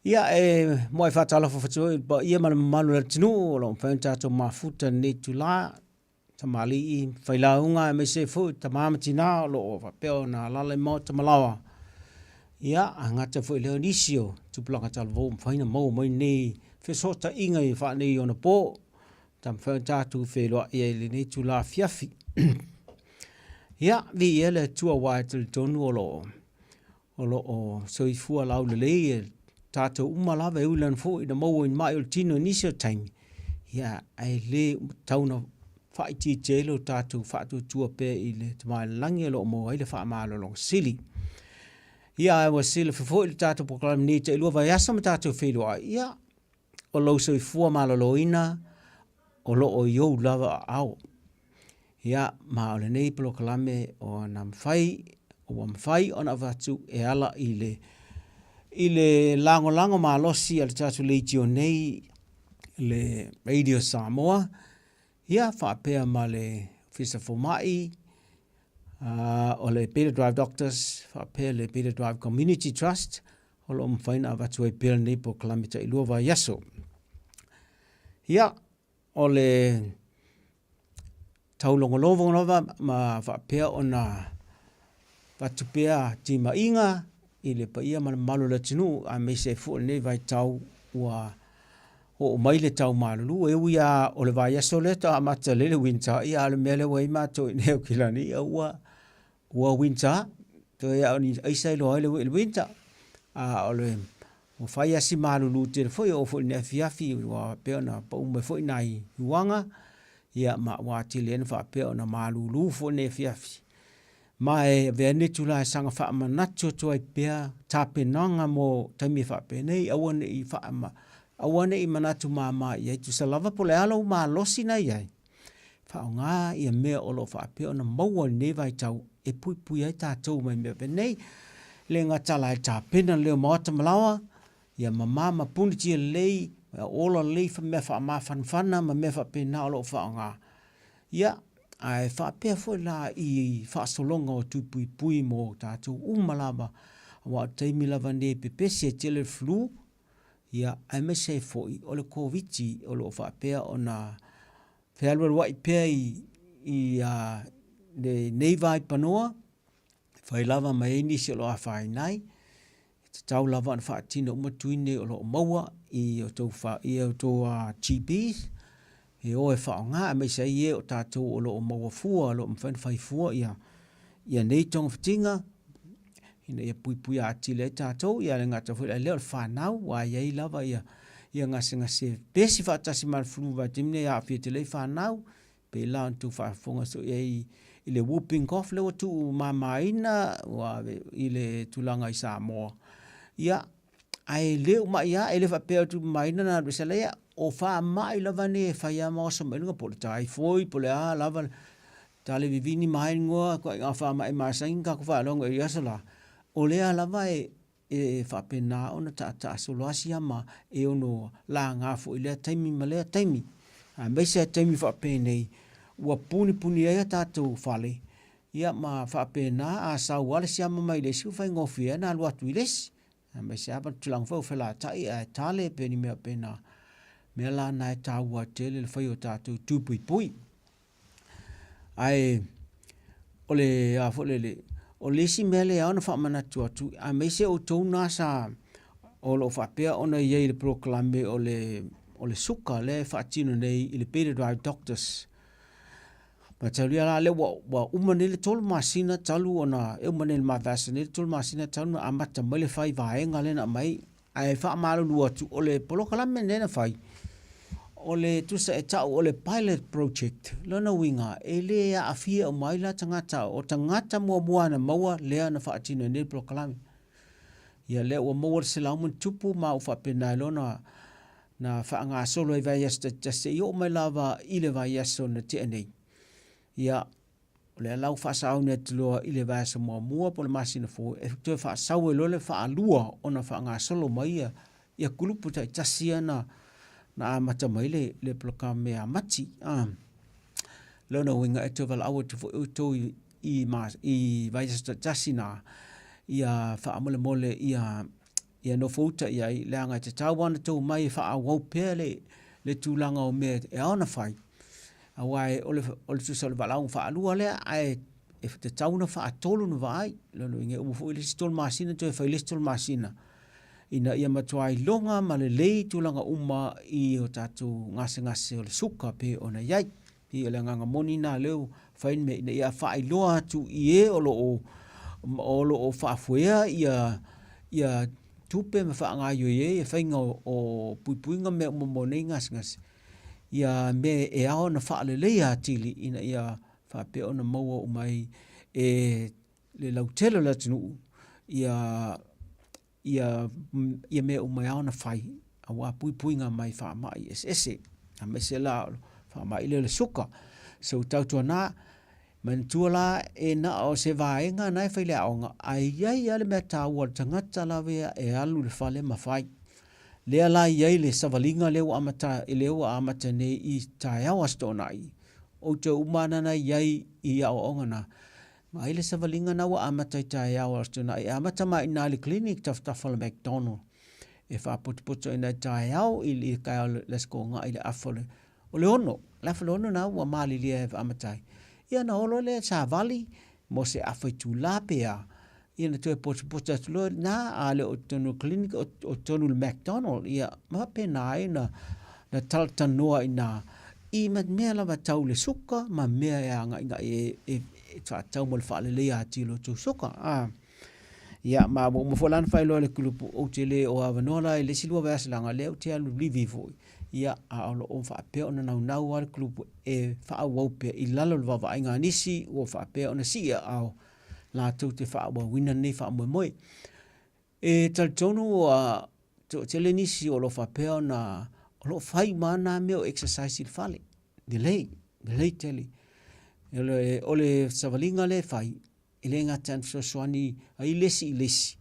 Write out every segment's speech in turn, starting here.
Ia mo fa tala fo fo ba ia malu le tinu lo fa to mafuta ni tula tamali I failaunga me se fu tamama tina lo fa pe na la le mo tamalawa ia anga te fu le nisio tu plaka tal vo fa ina mo ni fe so ta inga I fa ni ona po tam fa tu fe lo ia le ni tula fiafi ia vi ele tua wa tel tonu o so I fu ala le tato umalawa ulan fo ina mo in mai tino nisio time ia ai le tauna fa ti jelo tato fa tu tua pe ile tma langi lo mo ile fa ma lo sili ia ai was sili fo ile tato program ni te lo va ya sam tato fe lo ia o lo so fu ma lo ina o lo o yo lava au ia ma le nei program o nam fai o am fai ona va tu e ala ile lango malosi al tatu le tio nei le Radio Samoa ia fa pe ma le fisa formai o le Peter Drive Doctors fa pe le Peter Drive Community Trust o lo mfaina va tu e pe nei po kilometer I luva yaso ia o le taulongolovo nova ma fa pe ona va tu pe ti ma inga ile pa ia malu le tinu a me se fu ne vai tau wa o mai le tau malu e uia o le vai so le ta mata le winter ia le mele wai ma to ne o kilani wa winter to ia ni ai sai lo le winter o le o fai asi malu lu te foi o fo ne fiafi wa pe na pa me foi nai wanga ia ma wa ti le fa pe na malu lu fo ne fiafi mai ve ne tula sanga fa ma nacho to ai pe tape nanga mo tami fa pe nei awane I fa ma awane I manatu mama ia tu salava pole alo ma losi na ia fa nga ia me o lo fa pe ona mo ne vai tau e pui ai ta to mai me pe nei le nga tala ta pe na le mo ta malawa ia mama ma puni ti le ola le fa me fa ma fan ma me fa pe na lo fa nga ia ai fa pe fo la I fa solonga o tu pui mo tato umalaba wa taimi lava ne pe pese tele flu ia ai me se fo o le covid o lo fa pe ona fe alwa wa pe I de nevai panoa fa lava mai ni se lo fa nai tau lava fa tino mo tuine o lo maua I o to fa I o to GPs e o e wha ngā me se ie o tātou o lo o maua fua, lo o mwhen whai fua ia nei tonga whitinga, ina ia pui a tile tātou, ia le ngata whai leo whanau, wa iei lava ia ngase pesi whaatasi mar flu wa timne a whia te lei whanau, pe la antu whaafonga so iei I le whooping cough leo tu mamaina, wa I le tulanga I Samoa. Ia, ai leo ma ia, ele whapea tu maina na resalea, o fa mai lava ne fa ia mo so menga po tai foi po le a lava tale vivini mai ngoa ko nga fa mai ma singa ko fa longa ia sala o le a lava e fa pena ona ta so lo asia ma e ono la nga fo ile taimi male taimi a me se taimi fa pene wa puni ia ta tu fale ia ma fa pena a sa wala sia ma mai le su fa ngofia na lo atu iles a me se apa tulang fo fa la tai a tale peni me pena me la nai taua tele le whai o tātou tūpui. Ai, ole a wholele, o lesi mele a ona whamanatu atu, a meise o tau nasa o lo whapea ona iei le proklame o le suka le whaatino nei I le Peter Drive Doctors. Ma tauria la le wa umane le tolu masina talu ona, e umane le mavasane le tolu masina talu na amata mai le whai vaenga le na mai, ai whaamalo lua tu o le proklame nena whai. O le tusa e tau o le pilot project lona winga e le a afia o mai la tangata o tangata mua na maua lea na whaatino ne proklame ia le o maua se laumun tupu ma o whapena lona na whaanga solo e vai asta tase I o mai lava I le vai aso na te anei ia o le lau whaasau ne tuloa I le vai aso mua po le masina fo e tu whaasau e lole whaalua o na whaanga solo mai ia kulupu tai tasia na amata mai le proklame a mati lona winga e tuwala awa tu I vai asta tasina ia whaamole mole ia ia no fouta ia i le anga te tau ana tau mai wha a wau pēr le tūlanga o mea e ana whai. A wai ole tu le walau wha alua lea ai e te tau na wha a tolu na vai lalo inge umu i le stol masina to e whai le stol masina. Ina ia matuai longa ma le lei tūlanga uma i o tatu ngase o le suka pe o na iai. I o le nganga moni na leo whain me ina ia wha loa tu i e o lo o whaafuea ia tupe me wha ngā yo e whainga o puipuinga me mo nei ngas. Ia me e ao na wha le leia tili ina ia wha pe o na maua o mai e le lautelo la tinu ia me o mai ao na whai a wā puipuinga mai wha mai ese a me se la wha mai le suka. So tautua nā mantua la e na o se vaenga nai whaile aonga ai iai ale mea tāua tangata la wea e alu le whale mawhai. Lea la iai le savalinga leo amata e leo amata nei i tae au astona i. O te umana na iai i au onga na. Ma ile savalinga na wa amata i tae au astona i amata ma ina le clinic taftafa le McDonald. E wha putuputu ina tae au i li kai au lesko ngā i le afole. O le ono, le afole ono na ua mali lia e amatai. Ia na olo le sa vali mo se awhaitu la pea. Ia na tue putuputu atulo na a le o tonu clinic o tonu le McDonald. Ia mape na ai na taltanua ina i mea lava tau le suka ma mea e anga inga e tau mo le whaale lea atilo tu suka. Ia ma mo folan whailo le kulupu o te le o avanola e le silua veasilanga leo te alu livi voi. Ia a alo o whaapea ona nau ar kulupu e whaawaupe i lalo le wawa inga nisi o whaapea ona si au la tau te whaawawina nei whaamoemoe. E taltonu o te le nisi o lo whaapea ona o lo whai mana meo exercise il whale. De lei tele. O le savalinga le whai i le ngata soani ai lesi.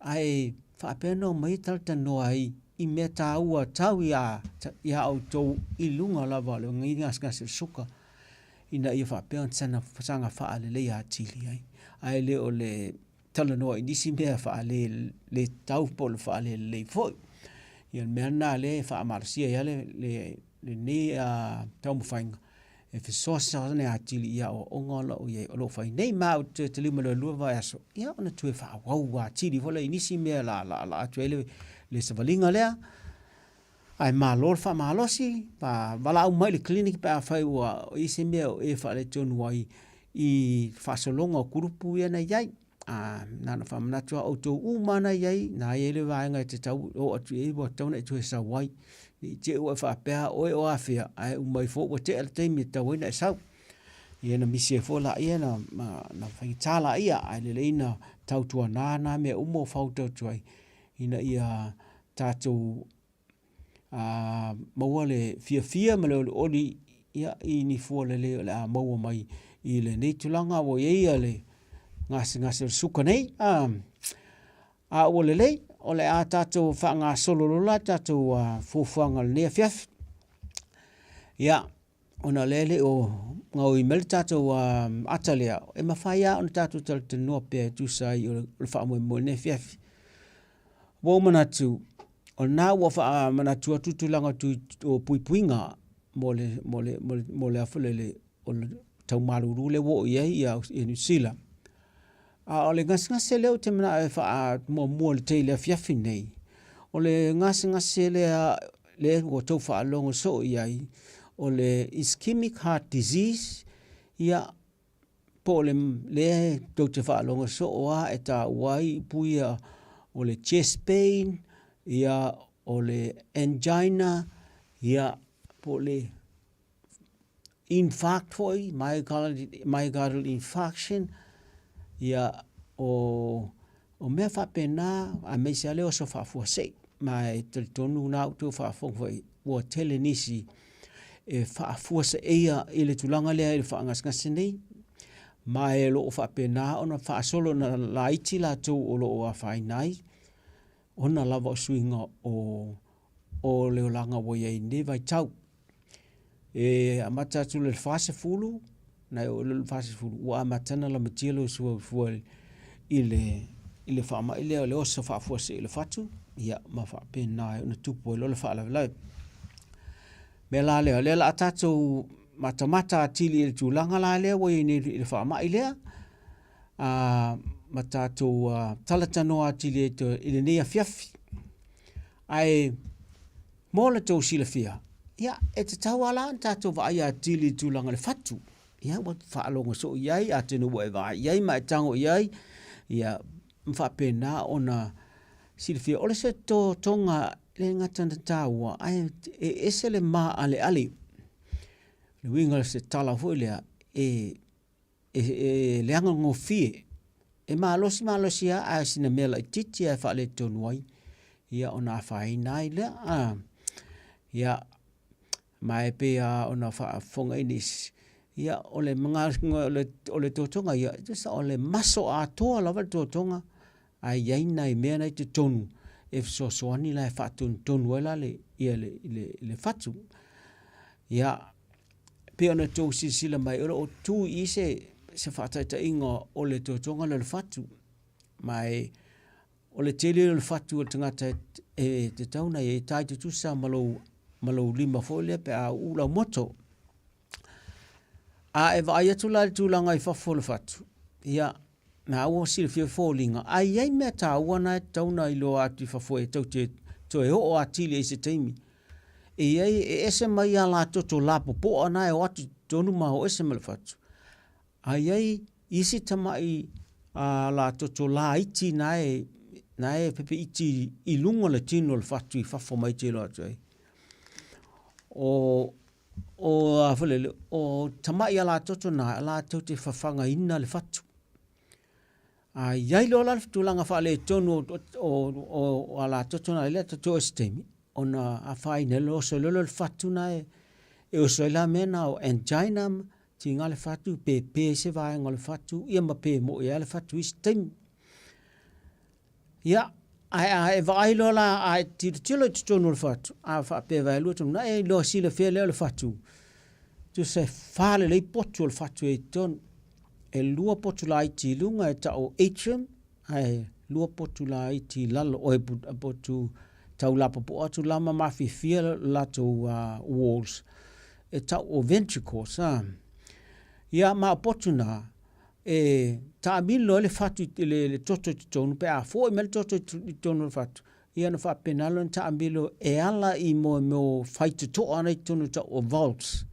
Ai whaapea no mai taltanu ai i mea tāua tau ia au tau i lunga lava le ngai ngas suka ina ia whaapea sanga whaale le ia tili ai. Ai le o le talanoa i nisi mea whaale le tau po le whaale le foi. Ia mea nā le whaamarasia ia le ne tau mwhainga. E whisoasa ne a tili ia o ongola o iei o lo whai. Nei mau te lima le lua vai aso. Ia ona tue whaawau a tili wala i nisi mea la atu ele le savalinga lea. Ai malor wha malosi. Pa wala au mai le klinik pa whai ua o isi mea o e wha le tonu wai i whasolonga o kurupu ia na iai. Nana wha manatua o tō umana iai. Nā ele vaenga te tau o atu e wa tauna e tue sa wai. I te ua whaapea oe o awhia. Ai umai fo wa te ala teimi tau ina e sau. Ia na misi e fo la ia na whaitala ia. Ai lele ina tautua nāna mea umo whautau tuai. Ina ia tātou maua le fia ma le oli ia i ni fua le a maua mai i le nei tulanga o ia le ngase suka nei. A ua lei. O le a tātou whaanga sololola, tātou fufuanga le nea fiafi. Ia, ona lele o ngau i mele tātou atalea. E mawhaia ona tātou talte noa pēr tūsai o le whaamoe mo le nea fiafi. Wau manatu, o nā ua wha manatu atutulanga tu o puipuinga mo le awhulele o le tau maruru le wo iei i New Zealand. O le ngase leo te mana e wha mua le tei le fiafi nei. O le ngase le o tau wha alongo so iai. O le ischemic heart disease. Ia po le tau te wha alongo so oa e ta wai puia o le chest pain. Ia o le angina. Ia po le infarct foi, myocardial infarction. Ia o mea whapena a meisi a leo so whaafua sei. Mai te tonu nā utu whaafua ua tele nisi e whaafua se eia i le tulanga lea i le whaangasngasi nei. Mai lo o whapena ona whaasolo na la iti la tau o lo o a whainai. Ona lava o suinga o leo langa wo iei ne vai tau. E amata tu le whaase fulu. Nai o le whaase fulu. Ua amatana la matielo sua fuel i le whaama i le osa whaafua se i le whatu. ia ma fa pe na una tupu lo le fa la me la le la tatu mata tili le tulanga la le wo ni le fa mai le a matatu talatano atili to ile ni afiafi ai mo le to silafia ia e te tawala tatu va ia tili tulanga le fatu ia wa fa longo so iai atenu wa va iai mai tango iai ia mfa pe na ona silafia ole se to tonga le ngata tawa ai esele ma ale le winga se tala fo le le anga ngofie e malosi a sina mela titi a fa le tonwai ia ona fa nai le ia mai pe ona fa fonga inis ia ole manga ole totonga ia just ole maso a to la va totonga ai ai nai me nai te tonu e so ani la fa tonu wala le ia le fatu ia pe ona to sila mai o tu i se fa ta ingo ole totonga le fatu mai ole tele le fatu o tangata e te tauna e tai te tusa malo lima fole pe a ula moto a e vai atu la tulanga i fafo le fatu ia na o silfia falling ai me ta wana tauna i lo atu fafo e tau te to e o atili e se taimi e ai ese mai ala toto la po ana e atu tonu ma o ese mal fatu ai isi tamai a la toto la iti na e pepe iti i lungo le tino le fatu i fafo mai te lo atu ai o afalele o tamai ala toto na ala toto fafanga ina le fatu a yai lo la tulanga fa le tonu o ala toto na le toto estemi ona a fai ne lo so le fatu na e o so la mena o angina tinga le fatu pe se vai ngol fatu ia ma pe mo ia le fatu estemi ia ai vai lo la ai tilo tonu le fatu a fa pe vai lo tonu na e lo si le fe le fatu tu se fale le potu le fatu e ton e lua potu la iti lunga e ta o atrium ai lua potu la iti lalo o e potu tau la popo atu lama mafi fia la to walls e ta o ventricles ia ma potu na e ta milo le fatu le toto tonu pe a fo e mel toto tonu fatu ia no fa penalo ta milo e ala i mo fight to ana tonu ta o vaults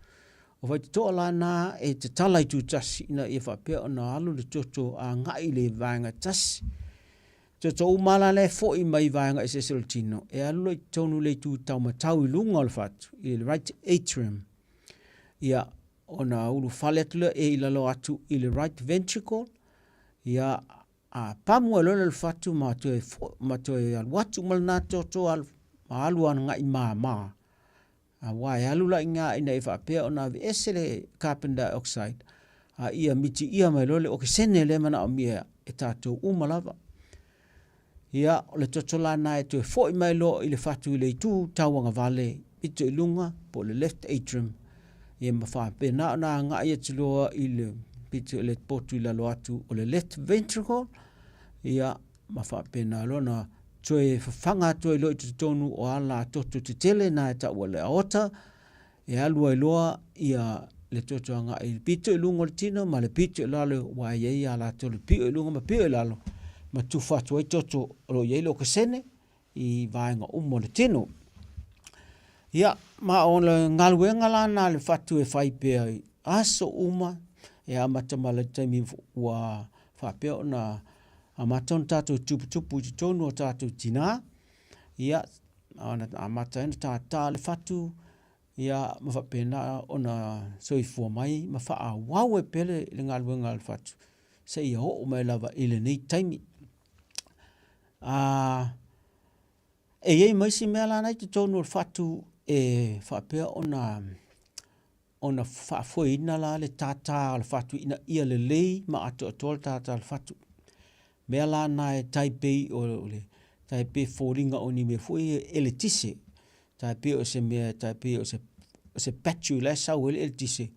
o vai to la na e te tala tu tasi na e fa pe ona alu le toto a ngai le vanga tasi toto umala le fo i mai vanga e se seltino e alu le tonu le tu tau matau i lunga le fatu i le right atrium ia ona ulu faletule e ilalo atu i le right ventricle ia a pamu alo le fatu ma to e al watu mal na toto al alu an ngai ma a wai alu la inga ina e fa pe ona esele carbon dioxide a ia miti ia mai lole o ke sene le mana o mia e tato umalava ia le totola na e to fo mai lo i le fatu le tu tawanga vale ito ilunga po le left atrium ia ma fa pe na nga ia tilo i le pito le potu la lo atu o le left ventricle ia ma fa pe na lo na toe fanga toe lo te tonu o ala toto te tele na ta wale ota e alua loa ia le toto anga i pito lungo le tino ma le pito lalo wa ye ala to le pito lungo ma pito lalo ma tu fatu e toto lo ye lo kesene i vainga umo le tino ia ma on le ngalwenga la na le fatu e fai pe aso uma e amata mala taimi wa fa pe na amaton tatu tupu tonu o tatu tina ia ona amata ta le fatu ia ma fa pena ona soifua mai ma fa wawe pele le ngalwenga le fatu se ia o mai lava ile nei taimi e ye mai si mela na te tonu le fatu e fa pe ona fa foi na la le tata le fatu ina ia le lei ma ato tol tata le fatu mela na e taipei o le taipei foringa o ni me foi ele tise taipei o se me taipei o se patchu la sa o ele tise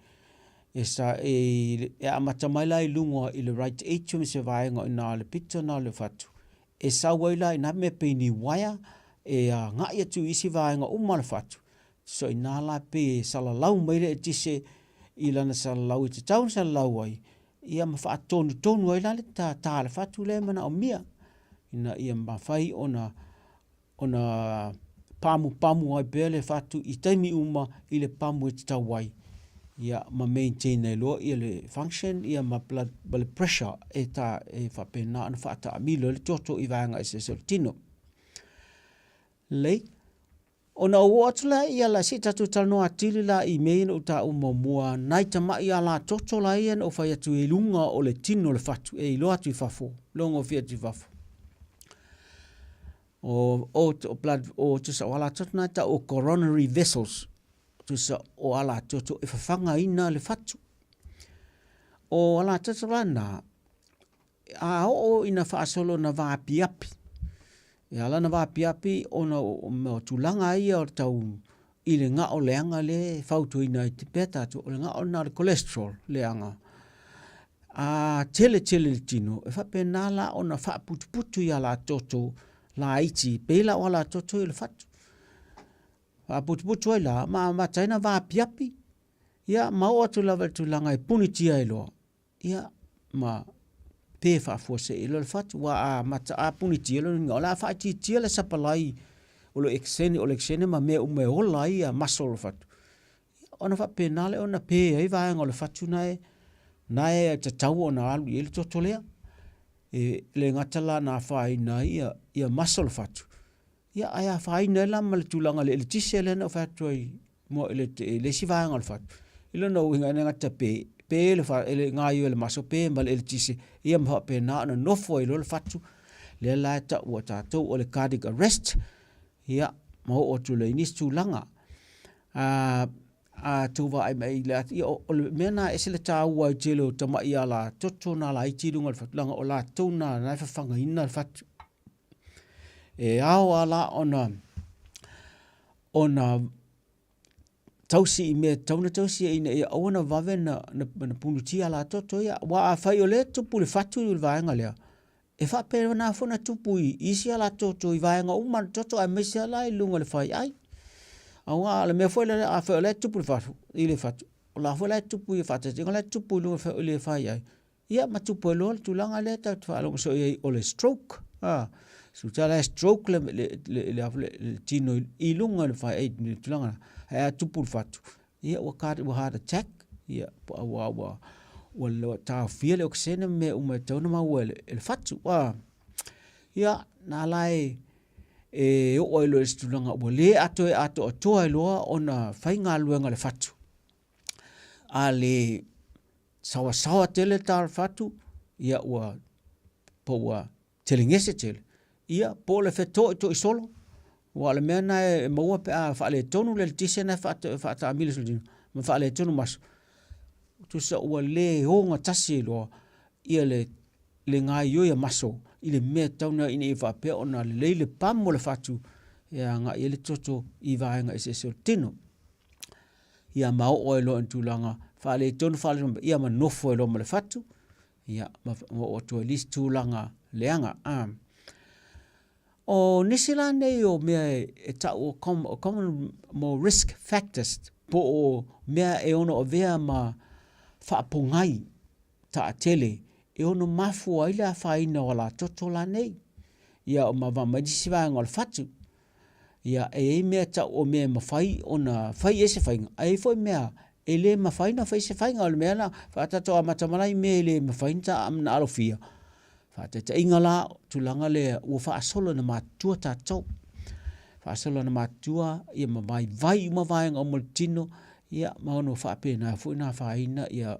e sa e amata mai lai lungo i le right atrium se vai ngo na le picture na le fatu e sawaila ina me pe ni waya e nga ia tu isi vaenga umana fatu. So ina la pe salalau meile e tise ilana salalau i te taun salalau ai. Ia ma wha tonu ai lale ta le fatu le mana o mia. Ina ia mawhai ona pamu ai bele fatu i taimi uma i le pamu e te tau wai. Ia ma maintain e loa ia le function ia ma blood pressure e ta e whapena ana whaata amilo le toto i vaenga e se tino. Lei, ona o atula ia la si tatu tanoa tili la i meina uta umamua nai tama ia la toto la ian o whai atu e lunga o le tino le fatu e iloa tu i fafo, longa fia tu i fafo. O blood o tusa wala totona ta o coronary vessels tusa o ala toto e whawhanga ina le fatu. O ala toto lana a o ina whaasolo na vaapi api. E ala na vaapi api ona o tulanga ia o tau i le nga o leanga le fautu ina i te peta tu o le nga o na le cholesterol leanga. A tele le tino e whapenala ona whaaputu i ala toto la iti pela o ala toto i le fatu. Whaaputu ai la ma taina vaapi api. Ia ma o atu lava tulanga e punitia i loa. Ia ma pe whaafua se ilo le fatu. Wa a mata a punitia ilo nga o la whaatitia le sapalai o le eksene ma mea ume ola i a maso le fatu. Ona whapenale ona pe ai vaenga o le fatu nae te tau o na alu i le toto lea. E le ngatala na whaina ia maso le fatu. Ia ai a whaina la ma le tulanga le tise le na fatu ai mo le si vaenga o le fatu. Ilo na uhinga na ngata pe le ngā iu le maso pe ma le tise ia mha pe na nofo ilo le fatu le la ta ua tātou o le cardiac arrest ia ma o tu le inis tulanga a tuwa ai mai le ia o le mena e se le tā ua i telo tama ia la toto na la i tilunga le fatu langa o la tona na whawhanga ina le fatu e ao ala ona tausi i mea tauna tausi ina ia awana vave na punutia la toto ia wa a whai o le tupu le fatu i le vaenga lea e whape na funa tupu i isi la toto i vaenga umana toto a mesi ala i lunga le whai ai awa le mea fwai le a whai o le tupu le fatu i le fatu o la fwai le tupu i fatu tinga le tupu i lunga le whai ai ia ma tupu e loa le tulanga le ta whaalonga so i o le stroke so ta le stroke le tino i lunga le whai ai le tulanga a tupu fatu ia o heart attack ia wa lo ta fia le oxene me uma tona ma wele el fatu ia na lai e o lo stulanga o le ato to lo ona fainga luenga le fatu ale sawa tele tar fatu ia wa po telingese tel ia po le feto to isolo wa le mena e maua pe a fale tonu le tise na fa amile sul ma fale tonu mas tu sa wa le honga tasi lo ia le ngai yo ya maso ile me tauna ini fa pe ona le pam mo le fatu ia nga ile toto i vaenga ese so tino ia ma o lo entulanga fale tonu fale ia ma nofo lo mo le fatu ia ma o to list tulanga leanga o nisila nei o mea e ta o common more risk factors po o mea e ono o vea ma whaapongai ta atele e ono mafu ai la whaina o la toto la nei ia o ma vamajisi vanga o le fatu ia e mea ta o mea mawhai ona whai ese whainga ai foi mea e le mawhaina whai se whainga o le mea na whaatato a matamalai mea le mawhainta amna alofia Whaatata inga la tulanga le ua whaasolo na mātua tātou. Whaasolo na mātua ia mawai vai umawaenga o moltino ia maono whaapena fui na whaina ia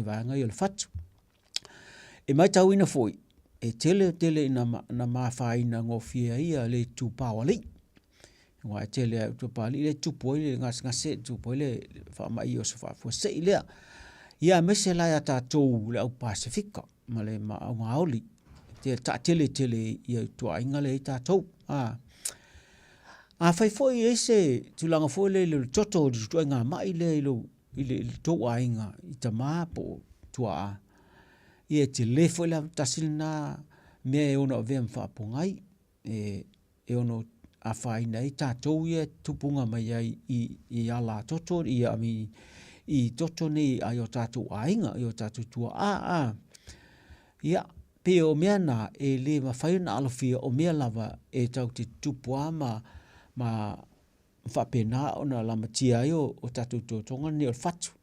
vaenga i o le fatu. E mai tau ina fui, e tele ina na mawhaina ngofia ia le tūpāwa li. Wa e tele tūpāwa li le tūpoi le ngase tūpoi le whaamai o se whaafua se ilea. Ia mese lai a tātou le au Pasifika. Ma le maoli tele ia tua inga le tātou a fai foi ese tulanga foi le toto tua inga mai le tua inga i ta maa po tua ia te le foi la tasilina mea e ono vea mwhaapongai, e ono a whai nei tātou ia tupunga mai ai i ala toto, i toto nei ai o tātou ainga, i o tātou tua ia, pe o mea nā e le mawhai na alofia o mea lava e tau te tupua ma whapena o na lama tia ai o tātou tōtonga ni o whatu.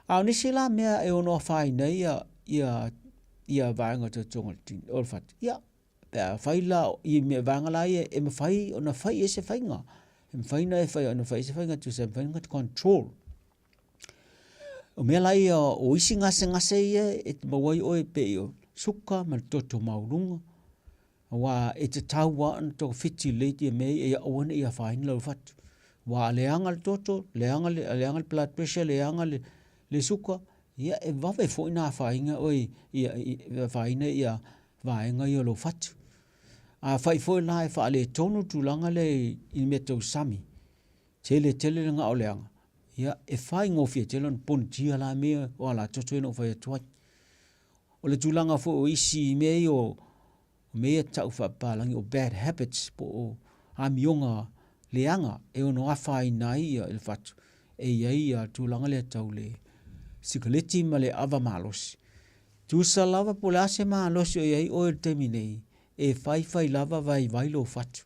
Au nisi la mea e ono a whai nei ia vāenga tōtonga o whatu. Ia, pēr whai la i mea vāenga la ia e mawhai o na whai e se whainga. E mawhai na e whai o na whai se whainga tu se whainga to control. O mea la ia o isi ngase ia e te mawai oe pe o suka ma toto maurunga. Wa e te tau wa an to fiti leiti e mei e awane ia whaini lau whatu. Wa leanga le toto, leanga le blood pressure, leanga le suka, ia e wawe fo ina whainga oi ia whaina ia vaenga ia lau whatu. A whai fo ina e wha le tonu tūlanga le i me tau sami. Tele le ngā o leanga. Ia e whai ngofia tele on pon tia la mea o ala toto ino whai atuai. O le tūlanga fo o isi mei o mea tau whapalangi o bad habits po o amionga leanga e ono awhai nai ia il whatu. E iei a tūlanga le tau le sikaleti ma le awa malosi. Tūsa lava po le ase malosi o iei o il temi nei e whai lava vai lo whatu.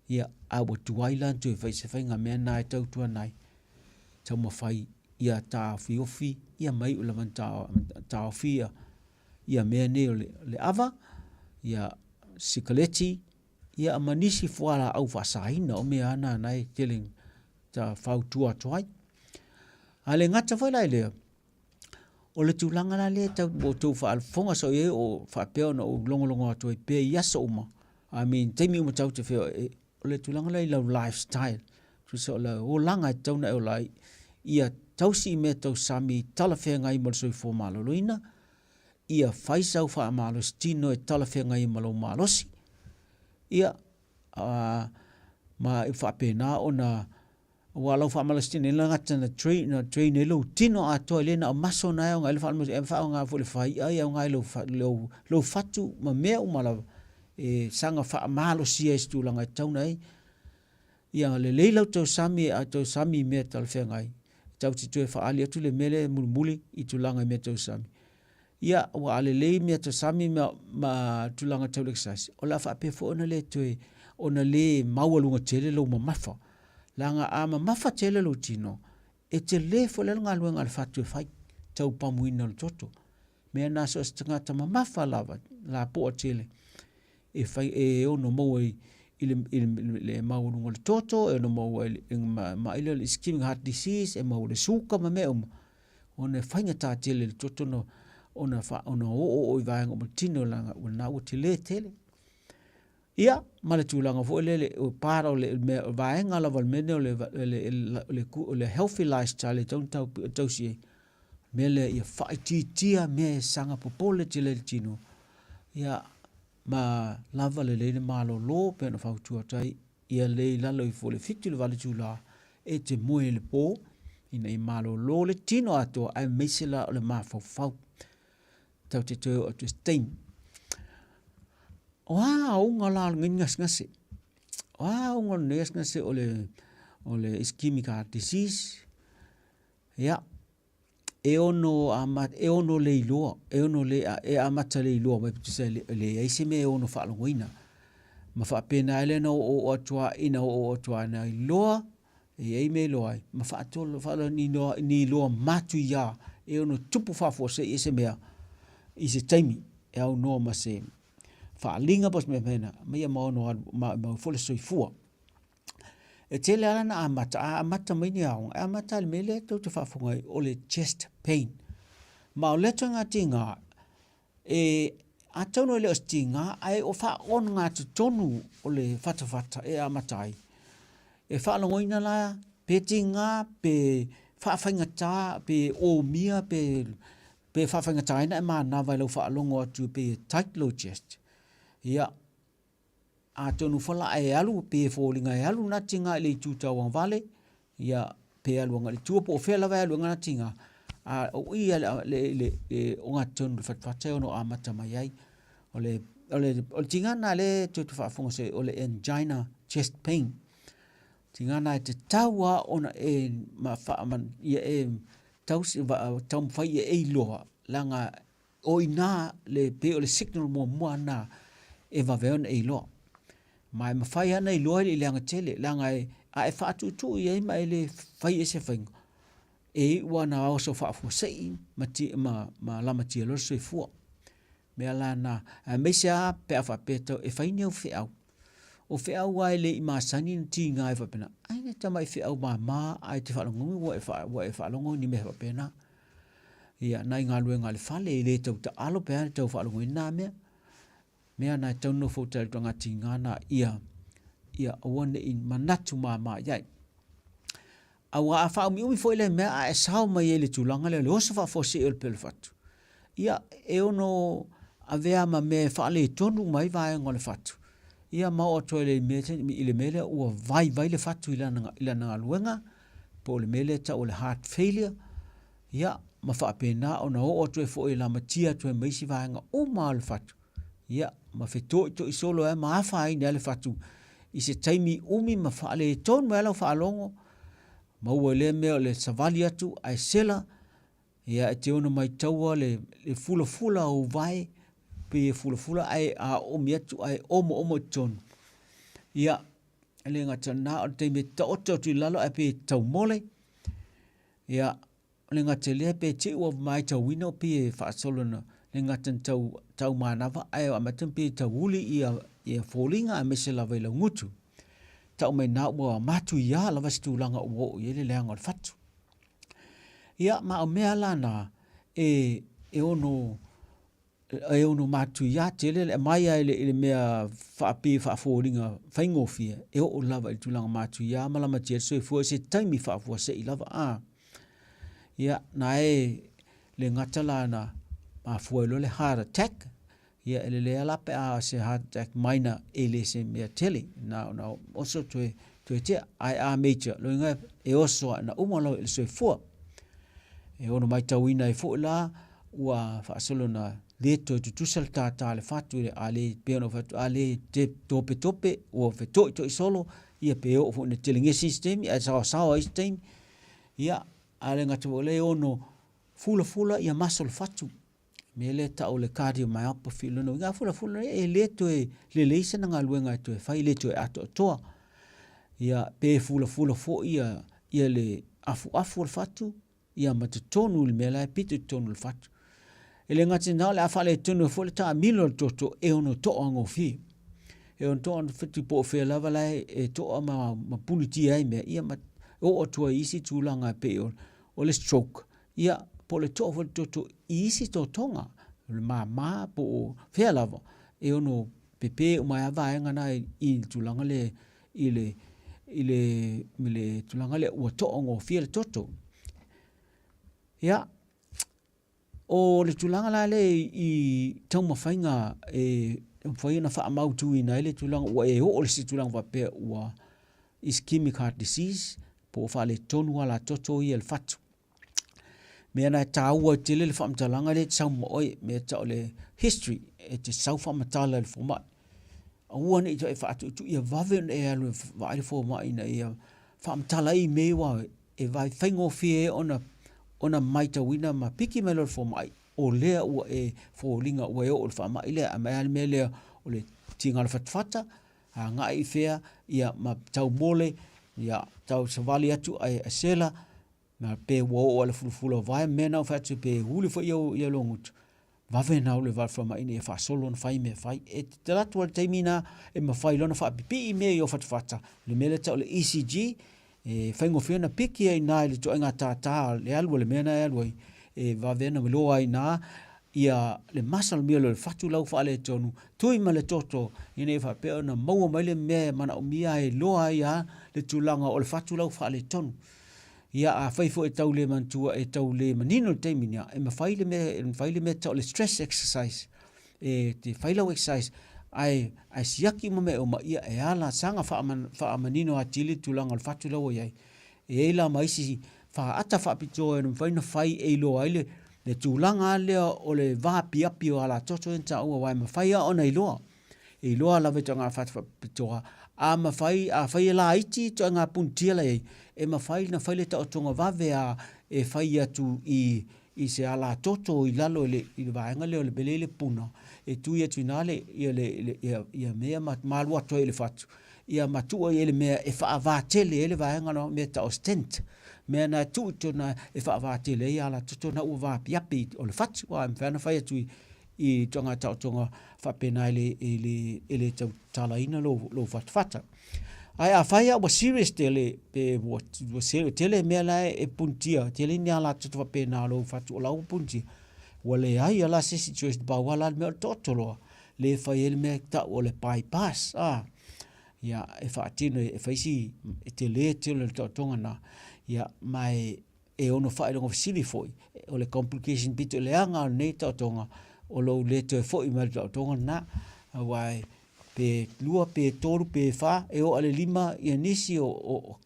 Ia awa tuailan tu e whai se whai ngā mea nai tau tua nai. Tau ma whai ia tā ofi ia mai o laman tā ofi ia mea ne o le awa, ia sikaleti, ia amanisi fuala au whasaina o mea ana nai teling ta whautua toai. A le ngata whai lai lea, o le tūlanga la lea tau o tau whaalfonga so e o whapeo na o longolongo atu e pia iasa uma. I mean, teimi uma tau te wheo, o le tūlanga lai lau lifestyle. Tu se o la o langa e tau na e o lai, ia tausi me tau sami tala whea ngai mal soi fō malo loina, ia whaisau wha amalos tino e tala whea ngai malo malosi, ia ma i whapena o na walau wha amalos tino ila ngata na train e lau tino a toa lena o maso na eo ngai le wha amalos e wha o ngā fule whai ai au ngai lau fatu ma mea umalawa e sanga wha amalosi e stu langa e tauna ei, ia le leilau tau sami mea tala whea ngai, tau te tue wha ali atu le mele mulimuli i tulanga mea tau sami. Ia wa ale lei mea tau sami ma tulanga tau leksasi. O la wha ape fo ona le tue, ona le maualunga tele lau ma mafa. Langa a ma mafa tele lau tino, e te le fo le ngā luenga le whatu e whai, tau pamuina le toto. Mea naso as tangata ma mafa lava, la poa tele. E whai e ono maua i le maualunga le toto, e ono maua ma ila le ischemic heart disease, e maua le suka ma mea uma. Ona whainga tā tele le toto no, ona o i vaenga o tino langa o na o te le tele. Ia, ma le tūlanga fo le o para o le vaenga la valmene o le healthy lifestyle tau si e. Mele ia whaititia me sanga popole te le tino. Ia, ma lava le leile malo lo pe na whautua tai, ia le lalo i fo le fitu le vale tūla e te moe le pō, ina i malo lo le tino ato ai meisela o le mawhau. Tau te teo o te stein. O ngā la ngas ngase. O ngā ngase o le ischemic heart disease. Ia. E ono le iloa. E amata le iloa. Mai putu se le eise me e ono whaalongoina. Ma whaapena ele na o atua ina o atua na iloa. E ei me iloa. Ma whaatolo ni iloa matu ia. E ono tupu whafo se ese mea. I se taimi, e au noa ma se whaalinga bos mea mena, mea maono ma fole soifua. E tele ala na amata maini aonga, amata le mele tau te whaafungai o le chest pain. Ma o leto ngā tinga, a tauno le os tinga, ai o wha on ngā tonu o le whatawhata e amatai. E whaalongoina la, pe tinga, pe whaawhaingata, pe o mia, pe whawhainga taina e mana vai lau whaalongo atu pe tight low chest. Ia, a tonu whala e alu, pe fōlinga e alu na tinga le tūtau ang vale, ia pe alu anga le tuapo o whela vai alu anga na tinga. O ia le o ngā tonu whatwhata ono amata mai ai, o le ole tinga na le tu fa fonga se ole angina chest pain tinga na te taua ona ma fa man ia tau si tau fai e loa langa o ina le pe ole signal mo na va veon loa mai ma fai ana loa le langa tele langa a fa tu ia mai le fai se fai wana also fa fo sei ma la ma ti lo se fu me ala na me sia pe fa pe to fai ni o fe au ai le ma sani ti ngai fa pena ai ne ta mai fe au ma ai te fa lo ngu wa fa lo ngu ni me fa pena ia nai nga lu nga le fa le to ta alo pe to fa lo ngu na me ana to no fo tel to nga ti nga na ia one in manatu ma ya awa fa mi foi le me a sa ma ele tu langa le o fa fo se el pel fat ia ono avea ma me fa le tonu mai vai ngol fat ia ma o toile me ile mele o vai le fatu ila na luenga po le mele ta o le heart failure ia ma fa pena ona o to fo ila matia to me si vai nga o ma le fatu ia ma fe to isolo e ma fa ina le fatu i se taimi umi ma fa le ton ma lo fa longo ma ua le mea le savali atu ai sela ia te ono mai taua le fula o vai pe fula ai a omi atu ai omo tonu ia le ngata na o te me ta oto tu lalo ai pe tau mole ia le ngata le pe te ua mai tau wino pe fa solona le ngata tau manava ai a matum pe tau uli ia folinga a mesela vela ngutu tau mai na ua matu ia la vastu langa uo ile le angol fatu ia ma o mea lana ono matu ia tele le mai ai le mea fa folinga faingofia o lava i tulanga matu ia mala ma tia so fu se taimi fa fu se lava ia na le ngata lana ma fu le heart attack ia le ala pe a se heart attack minor ele se me tele na also to te ai a major lo nga also na umalo le se fu ono mai tawina e fu la wa fa solo na le to salta ta le fatu le ale pe no fatu ale te tope o fe to solo ia pe o fu ne telinge system ia sa system ia ale nga to le ono fula ia muscle fatu me le ta o le cardiomyopathy no nga fula le to le leisa nga luenga to fai le to ato toa ia pe fula fo ia le afu fatu ia matonu le mela pitu tonu le fatu ele ngati na le afa le tonu fo le ta milo to ono to ngo fi ono to on fiti po fe lava la to ma puliti ai me ia ma o to isi tulanga pe o le stroke ia po le to isi to tonga le ma po fe lava ono pepe o mai ava ngana i tulanga le ile tulanga le o to ngo fi le toto ia o le tulanga la le i tau mafainga faina fa mau tu ina le tulanga o le tulanga va pe wa ischemic heart disease po fa le tonu wala toto i el fatu me na taua te le fa mtalanga le tsau mo me ta le history te sau fa mtala le format ua ni to fa tu ia vaven le va le format ina ia fa mtala i me wa vai faingo fie ona maita wina ma piki melo format o le o fo linga o fa ma ile a me le o le tinga le fatfata nga i fea ia ma tau mole ia tau savali atu ai asela na pe wo le fulfulo vai mena fa tu pe huli fo ia longut va vena o le va from ine fa solo fai me fai te la tu te mina ma fai lona fa pi me yo fatfata le mele ta le ECG faingo fiona piki ai na le to nga ta le alu le mena alu va vena me lo ai na ia le masal mi le fatu lau fa le tonu tui ma le toto ine fa pe na mau mai le me mana o mi ai lo ai le tulanga o le fatu lau fa le tonu ia a fai fo tau le mantua tau le manino te minia ma fai le me tau le stress exercise te fai lau exercise ai siaki mo me o ma ia ala sanga fa manino atili tulanga le fatu lau ia la mai si fa ata fa pito no fai na fai lo ai le tūlanga lea o le vāpi api o ala toto en ta ua wai mawhaia o nei loa. I loa lawe to ngā whatwhapitoa. A mawhai, a whai la iti to ngā puntia lei. E mawhai na whai le ta o tonga wawe a e whai atu i se ala toto i lalo i le vaenga leo le belele puna. E tui atu inale ia mea malua toi le whatu. Ia matua i ele mea e whaavātele ele vaenga no mea ta o stent. Mea na tu na e whaavātele i ala toto na ua vāpi api o le whatu. Wa mwhana whai atu i tonga tau tonga whapena ele tau talaina lo whatwhata. Ai a whai a wa serious tele tele mea lai e puntia. Tele ni ala toto whapena lo whatu o lau puntia. Wale ai ala se situation ba wala mea totoloa. Le whai ele mea ta o le bypass. Ia e whaatino e whaisi e te le le tonga na. Ia mai e ono whai longa whisili foi. O le complication bito le anga nei tonga. O lo le te foi mai tonga na. Wai pe lua pe toru pe wha e o ale lima ia nisi o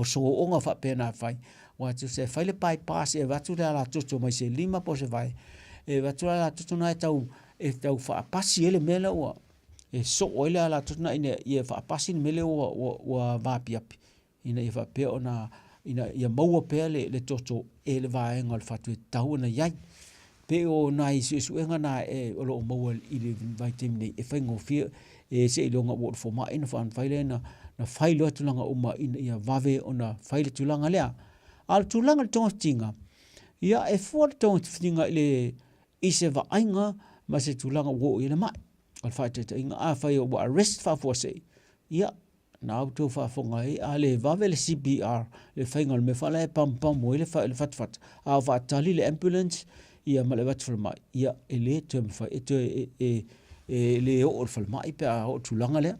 so onga wha pēnā whai. Wai tu se whai le bypass e watu le ala tuto mai se lima po se vai. E watu le ala tuto na e tau wha pasi ele mele ua. E so oile ala tuto na ina ia wha pasi mele ua vapi api. Ina ia wha pēo na ia maua pēa le toto e le vaenga le whatu e tau na iai. Peo na i suenga na e o lo maua i le vitamin e whaingo fia e se i longa wot for ma ina whaan whaile na whailo tulanga uma ina ia vave o na whaile tulanga lea. Al tulanga le tonga tinga. Ia e fua le tonga tinga i se vaenga ma se tulanga wo i le mai. Al whaitata inga a whai o wa arrest wha se. Ia na au tau whafonga e a le vave le CPR le whainga le me whala e pam o i le whatwhat. A whaatali le ambulance ia ma le watwhalmai. Ia e le te mwhai e le o whalmai pe a o tulanga lea.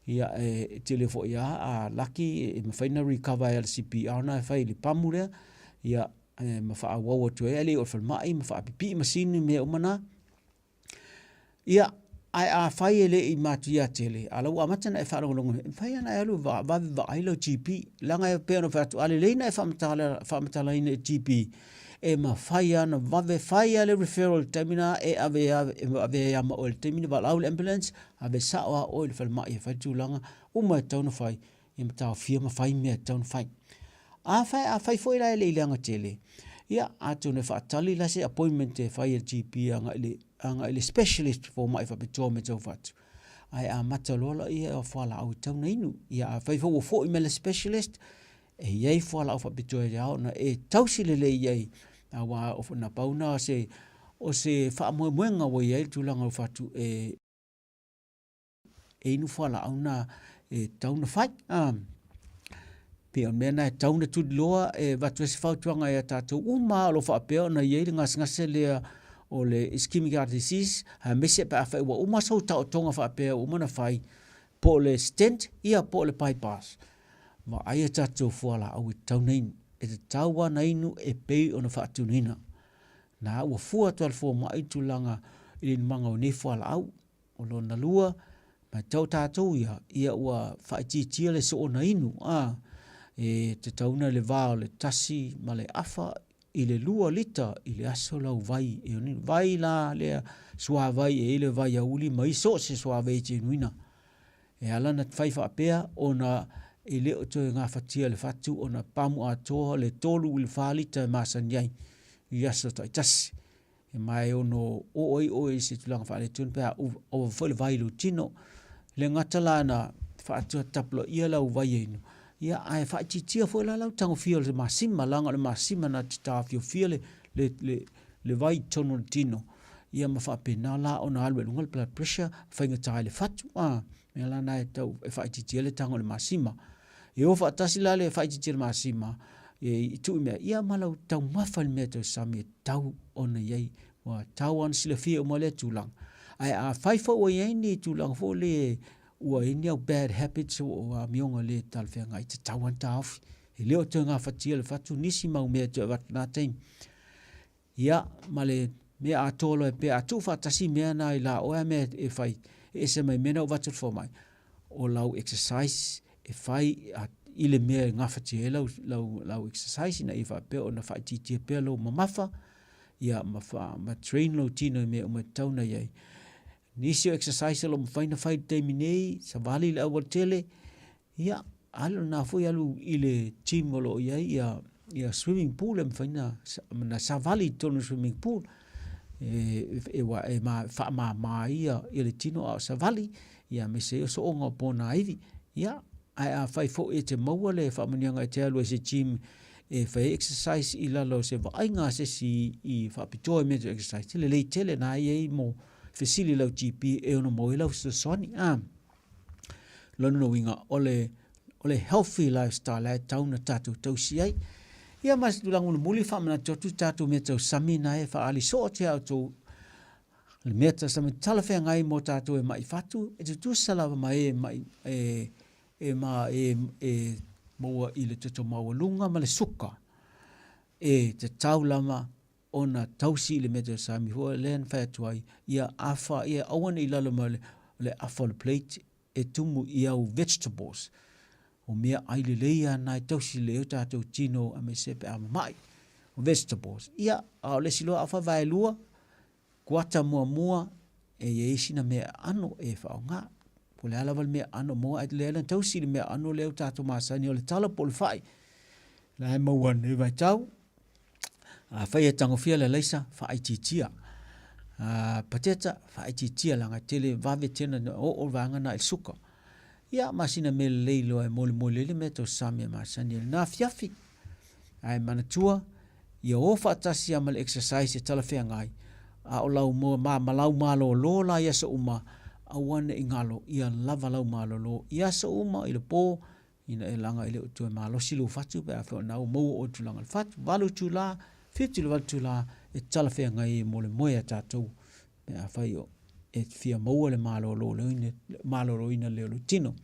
Ia e te le fo ia a laki e mawhaina recover al CPR na e whai le pamu lea. Ia mawha a wawa tu e le o whalmai mawha a pipi masini me o mana. Ia ai a whai e le i matu ia tele. A lau amatana e wharongonongo. Whai ana e alu vavi va ailo GP. Langa e pēno whatu. Ale leina e whamatala ina e GP. E ma whai ana vave whai ale referral tamina e ave ama o le tamina va lau le ambulance. Ave sawa o le whalmai e whai tūlanga. Uma e tauna whai. E ma tau whia ma whai mea tauna whai. A whai fo ila e le ileanga tele. Ia atu ne whaatali la se appointment e whai e GP anga ele specialist for mai whapitoa me tau whatu. Ai a matalola ia o whala au tauna inu. Ia a whai fo fo imele specialist e iei whala au whapitoa e au na e tausile le iei. A wā o na pauna o se whaamoemoenga wa iei tūlanga au whatu e inu whala au na e tauna whai. Pea mena e tauna tudiloa e watu e se whautuanga e a tātou uma alo whaapea na iei ngase lea o le ischemic heart disease, ha mese pa awhai ua uma sau tau tonga whaapea umana whai po le stent ia po le bypass. Ma aia tātou fuala au i tau neinu. E te taua neinu e pei o na whaatunina. Na ua fua tual fua mai tūlanga i le manga o ne fuala au. O lo na lua, ma tau tātou ia ua whaititia le so o neinu. E te tauna le vāo le tasi ma le afa i le lua lita i le aso lau vai e oni vai la le sua vai e le vai a uli mai so se sua vai te nuina e ala na fai fa pea ona e le o toi ngā fatia le fatu ona pamu a toa le tolu il fa lita masan yai i aso tai tasi e mai ono oi se tulanga fa le tun pea o foi vai lu tino le ngatala na fa atua taplo ia lau vai inu. Ia ai fa titia foi la lau tango fio le masima langa le masima na tita fio le vai tono tino. Ia ma fa pena la ona alwe lungal blood pressure fa inga tai le fatu. Me la na tau e fa titia le tango le masima. E o fa tasi la le fa titia le masima. E tu me ia ma lau tau mafal me to sami tau ona yai wa tau an sila fio mo le tulang. Ai a fai fo o yai ni tulang fo le ua ini au bad habits o mionga le talwhenga i te tauan tauwhi. E leo te ngā whatia le whatu nisi mau mea te wat nā teim. Ia, ma le mea a tolo e pe a tu whatasi mea nā i la oa mea e whai e se mai mena o watu fo mai. O lau exercise e whai i le mea ngā whatia e lau exercise ina i wha peo na whai titia peo lau mamafa. ia ma train lo tino me ma tauna ia nisio exercise lo faina fai te minei sa vali le awal tele ia alo na foi alu ile gym lo ia swimming pool em faina na sa vali tonu swimming pool ma fa ma ia ile tino a sa vali ia me se so onga pona ivi ia ai fai fo e te maua le fa manyanga te alu se gym fai exercise ila lo se va inga se si I fa pito me exercise le tele na ia mo fesili lau GP ono mo ila so soni lono winga ole healthy lifestyle ai tauna tatu tausiai ia mas dulangu muli fa mana totu tatu me tau samina e fa ali so te auto le meta sa me talafe ngai mo tatu e mai fatu e tu sala mai mo ile toto mawalunga ma le suka te taulama ona tausi le meta sa mi ho len fa tuai ia afa ia awan ila le afa le plate e tumu ia vegetables o mea aile leia na tausi le tatu tino a me sepe a mai o vegetables ia a le silo afa vai lua kuata mua e isina me ano e fa nga po le ala me ano mo at le tausi le me ano le tatu masani o le tala pol fai la mo wan e vai tau a fai e tango fia le leisa fa aititia pateta fa aititia langa tele vave tena o vanga na il suka ia masina me leilo e mole le meto samia masani na fiafi ai manatua ia ofa tasi amal exercise tala fea ngai a o lau mo malau malo lo la ia sa uma awane ingalo ia lava lau malo lo ia sa uma ile po ina e langa ile tu malo silu fatu pe afa na mo o tu langa fatu valu tu la fitu valu tu la e tala fea ngai mole moya tatu pe afa yo e fia mo le malo lo ina le tino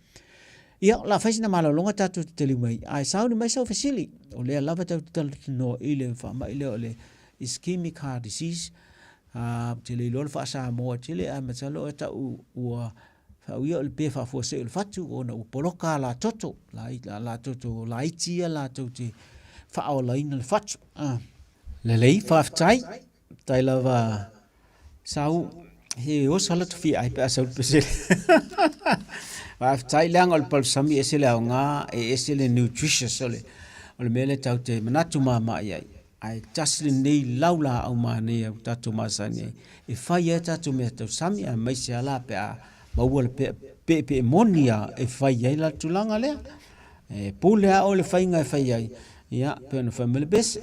ia la faisina malo longa tatu te limai ai sauni mai sau fasili o le lava tatu tala no ile fa mai le ole ischemic heart disease te le lor fa sa mo te le a matalo ta u fa u le pe fa fo se le fatu ona u poloka la toto la toto la itia la toto fa o la ina le fatu le fa tai lava sau he o sala tu fi ai pa sa pe se va tai lang ol pal sami esele nga esele nutritious ole mele tau te manatu mama ai tasli nei laula au mane au tatu masani e fai e tatu me tau sami a mai se ala pe a mawal pe monia e fai ai la tulanga le e pule a ole fai ngai fai ai ia pe no family bes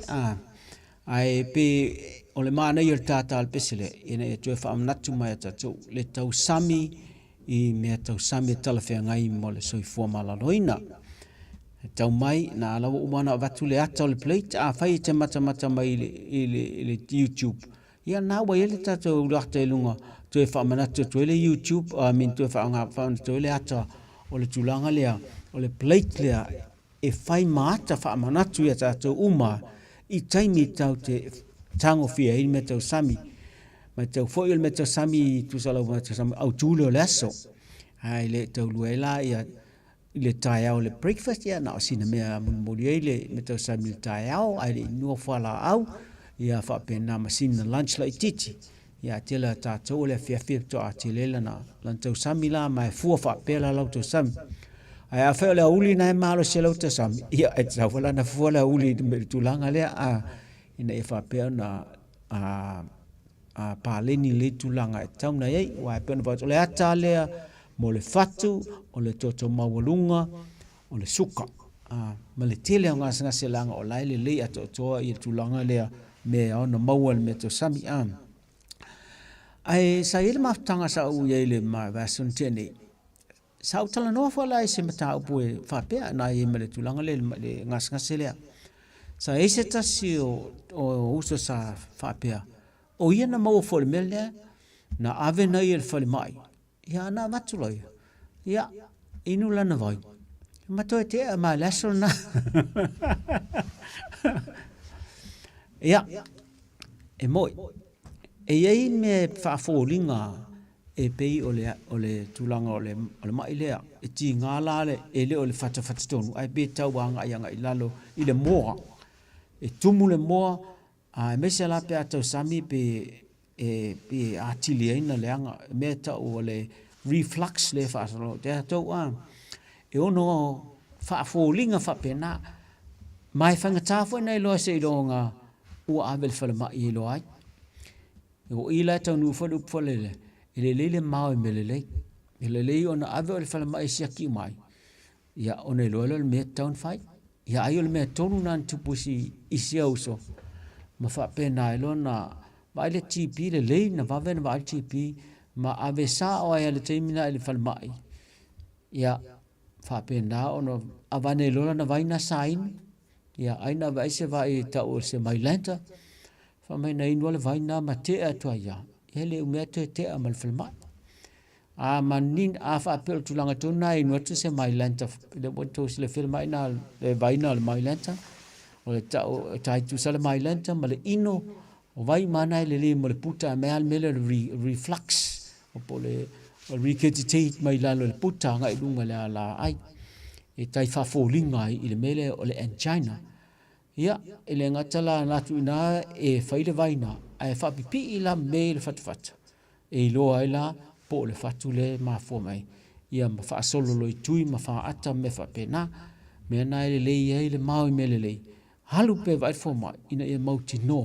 ai pe ole mana ir tata al pesile ina e tu fa am natu mai tatu le tau sami I me tau sami talafe ngai mo le soi fo mala loina tau mai na ala umana vatu le ata le plate a fai te mata mai le YouTube ia na wa ele tatu rakte lunga tu fa mana tu le YouTube a min tu fa nga fa tu le ata o le tulanga le o le plate le e fai mata fa mana tu ia tatu uma I taimi tau te tango fia I me tau sami ma tau foi il meta sami tu sala ma sami au tulo lasso ai le tau luela ia le taiao le breakfast ia na sina me muli le meta sami taiao ai no fala au ia fa pena ma sina lunch la titi ia tela ta to le fia to atilela na lan tau sami la mai fu fa pela la to sami ai a fa le uli na malo se la to sami ia et sa fala na fu la uli tu langa le ina e fa pena a paleni le tulanga e tauna ei wa pena va le ata le mo le fatu o le toto mawalunga o le suka ma le tele nga sanga se langa o laile le ato to I tulanga le me ona mawal me to sami ai sa ile maftanga sa u ile ma vasun tene sa utala no fa la se mata upu fa pe na I me le tulanga le ngas se le sa ese tasi o uso sa fa pe o ia na mau fo mele na ave na ia fo mai ia na matuloi ia inu lana vai mato te ma laso na ia e moi e ia me fa fo linga e pei ole tulanga ole mai le e ti ngala le e le ole fata tonu ai be tau anga ia ngai lalo I le moa e tumu le moa me se la pe atau sami pe atilia ina leanga me ta o le reflux le fa so te tau e ono fa folinga fa pena mai fanga tafo nei lo se longa o avel fa ma i lo ai o ila tau nu fa lup folele le mau melele le ona avel fa ma sia ki mai ya ona lo me town fight ya ayo me tonu nan tu pusi isia uso ma fa pena lo na vai le TP le na va ven va TP ma ave sa o ya le termina le fa mai ya fa pena ono avane lo na vai na sign ya aina vai se vai ta o se mai lenta fa mai na inwale vai na mate atwa ya ele u mete te amal fa mai a manin a fa pel tu langa tu nai no tu se mai lenta le boto se le film mai na le vai na mai lenta o le ta o tai tu sala mai lenta ma le ino o vai mana le mo le puta me al mele reflux o pole o regurgitate mai la le puta nga i lunga la ai e tai fa folinga i le mele o le angina ia ele ngatala na tu na e faile vaina ai fa pipi la mail fat e lo ai la po le fatu le ma fo mai ia ma fa solo lo tui ma fa ata me fa pena me na le le mau me le halu pe vai fo mai ina e mauti no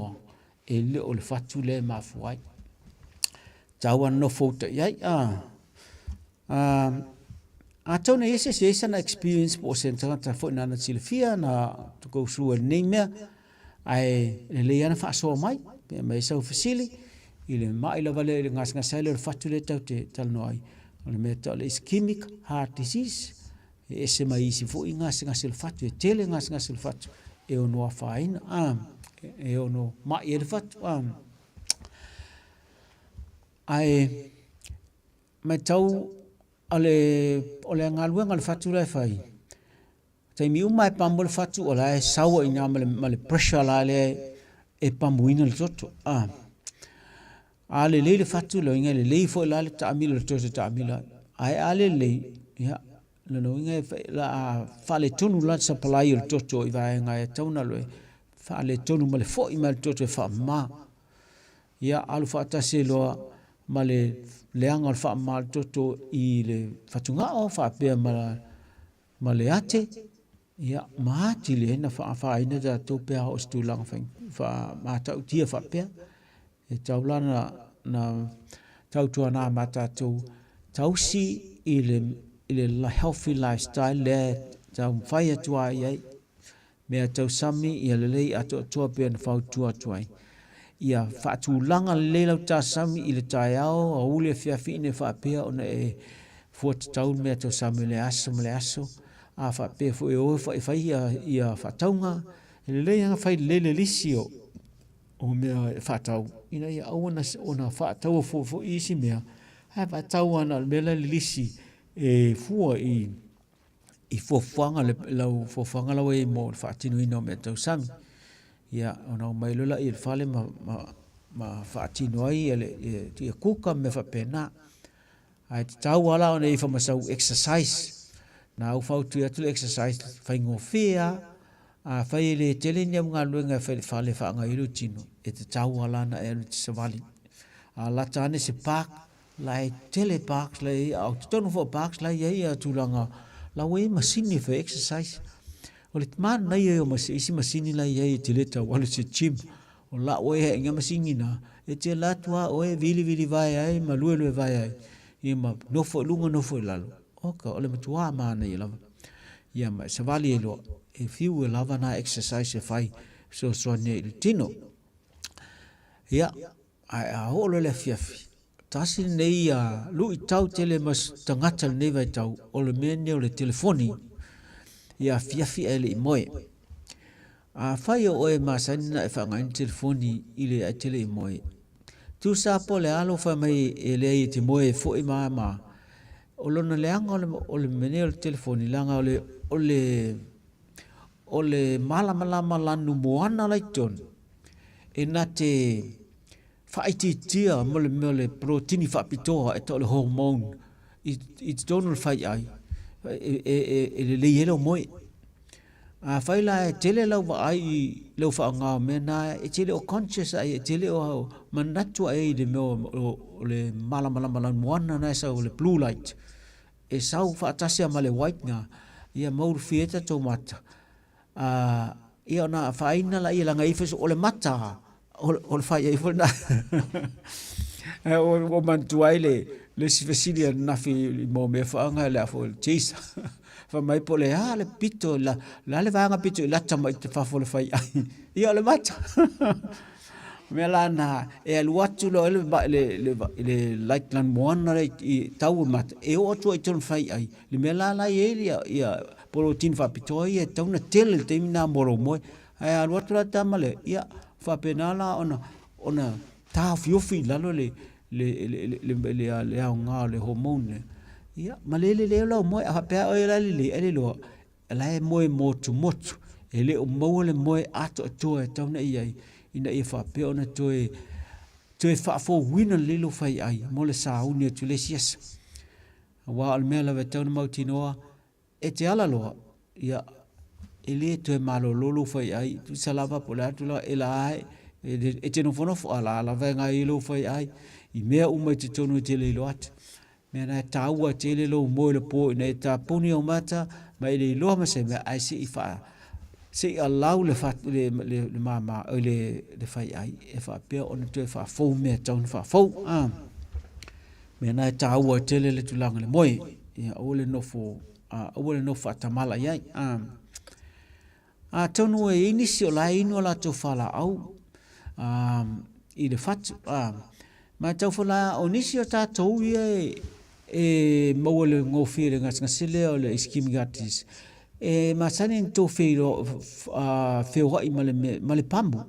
e le o le fatu le ma fo ai tawa no foto ia a tona ese na experience po senta ta fo na silfia na to go through a name ai le ana fa so mai me so facili ile mai la vale ngas le fatu le tau te tal noi le metal ischemic heart disease ese mai si fo ngas le fatu e tele ngas le fatu e ono fain e ono mai le fatu ai me tau ole ngalwe ngal fatu le fai tai mi mai pambol fatu ola e sawa ina male pressure la le e pamuina le toto ale le fatu lo inga le fo la le tamilo le toto tamilo ai ale le ya no inga la fale tonu la supply le toto i vai nga e tauna lo fale tonu male fo i mal toto fa ma ya alu fata se lo male leanga fa mal toto i le fatunga o fa pe male ate ya mati le na fa ina da to pe o stulang fa mata utia fa pe e taulana na tautua na mata to tausi ile la healthy lifestyle le tau fai atua ye me tau sami ia le ato to pe na fa tua tuai ia fatu langa le lau ta sami ile tai ao o ule fia fine fa pe ona e fot tau me to sami le aso a fa pe fo e o fa ia fa taunga le nga fa le lisio o me fa tau ina ia ona fa tau fo isi me ha fa tau ana me le lisi e fu i fo fanga le lau fo fanga lau e mo fa tinu ino me to sami ia ona mai lola i fale ma fa tinu ai ele ti kuka me fa pena ai tau ala ona i fa masau exercise na u fa tu atu exercise fa ngofia a fa ile tele nya nga luenga fa fale fa nga ilu tinu e te tau ala na e te savali a la tane se park lai tele parks lai au tonu fo parks lai ia tulanga la we masini fa exercise o le man na ia o isi masini la ia te leta wala se gym o la o e nga masini na e te la tua o e vili vai ai ma lue vai ai i ma no fo lunga no fo lalo o ka o le matua ma na ia lava ia ma se vali lo e fiu e lava na exercise e fai so ne il tino ia a o le fiafi tasi nei a lu i tau tele mas tangata nei vai tau o le mene o le telefoni ia fiafi ele i moe. A fai o e masanina e whanga in telefoni ile a tele i moe. Tu sa po le alo wha mai e le i te moe fo i maa. O lona leanga o le mene o le telefoni langa o le malama lanu moana lai ton. E na te whaititia mo le protini whapitoa e to le hormone. I te tono le whai ai. E le yelo moe. fai la tele lau wa ai lau fa nga me na tele o conscious ai tele o manatu ai de mo le mala moana na sa le blue light e sau fa tasia ma le white nga ia mau fieta to mata ia na fa ina la ia la ngai fes o le mata o le fa ia fo na o mantu ai le sifesilia na fi mo me fa nga le fo chisa fa mai po le le pito la le vanga pito la tama te fa fo le fai ai ia le mata me la na e al watu lo le like lan moana le tau mata e o tu i ton fai ai le me la ia polo tin fa pito ia tau na tele te mina moro mo ai al watu la tama le ia fa penala ona ta fiofi la le nga le hormone ia malele le lo mo a pe o le lo la mo tu motu ele o mo le mo ato to e tau na ia ina e fa pe ona to e fa fo win le lo fai ai mo le sa uni tu le sies wa al mela ve tau na mautinoa e te ala lo ia ele to e malo lo fai ai tu salava pola tu la ela e te no fono fo ala la venga i lo fai ai i mea uma te tonu te le lo atu mea na taua te le lo mo le po ina e ta puni o mata ma i le loa ma se mea ai se i fa se i alau le fat le mama o le fai ai e fa pia ona tu e fa fou mea taun fa fou mea na taua te le tulanga le moe ia o le no fa tamala iai tonu e inisi o la inu la tu fala au i le fatu ma tau fala o nisi o tātou ia e maua le ngōwhia le ngasile o le iskimi gatis ma sani tō whiro whiohai ma le pambu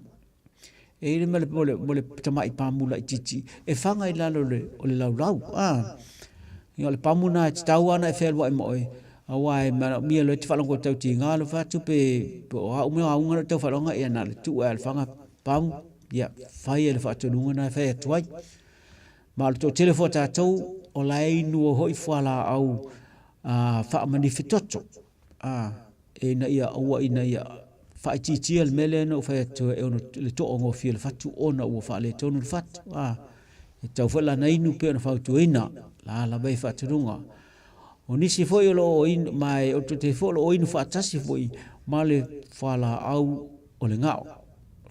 e ile ma le tamai pambu la i titi e whanga i lalo o le laulau ia le pambu na e tau ana e whelwa i moe awai mia lo te whalango tau ti ngā le whatu pe o a umea aunga tau whalonga e ana le tu e le whanga pambu ia whai e le whatu nunga na e whai atuai ma le tō telefo tātou o la inu o hoi whala au wha manifetoto e na ia aua ina ia wha ititia le mele no whai atua e ono le tō ongo fia le whatu ona ua wha le tonu le whatu e tau whala na inu pe ona whautu ina la bai whatu nunga o nisi foi o lo inu mai o te fo lo inu whaatasi foi ma le whala au o le ngao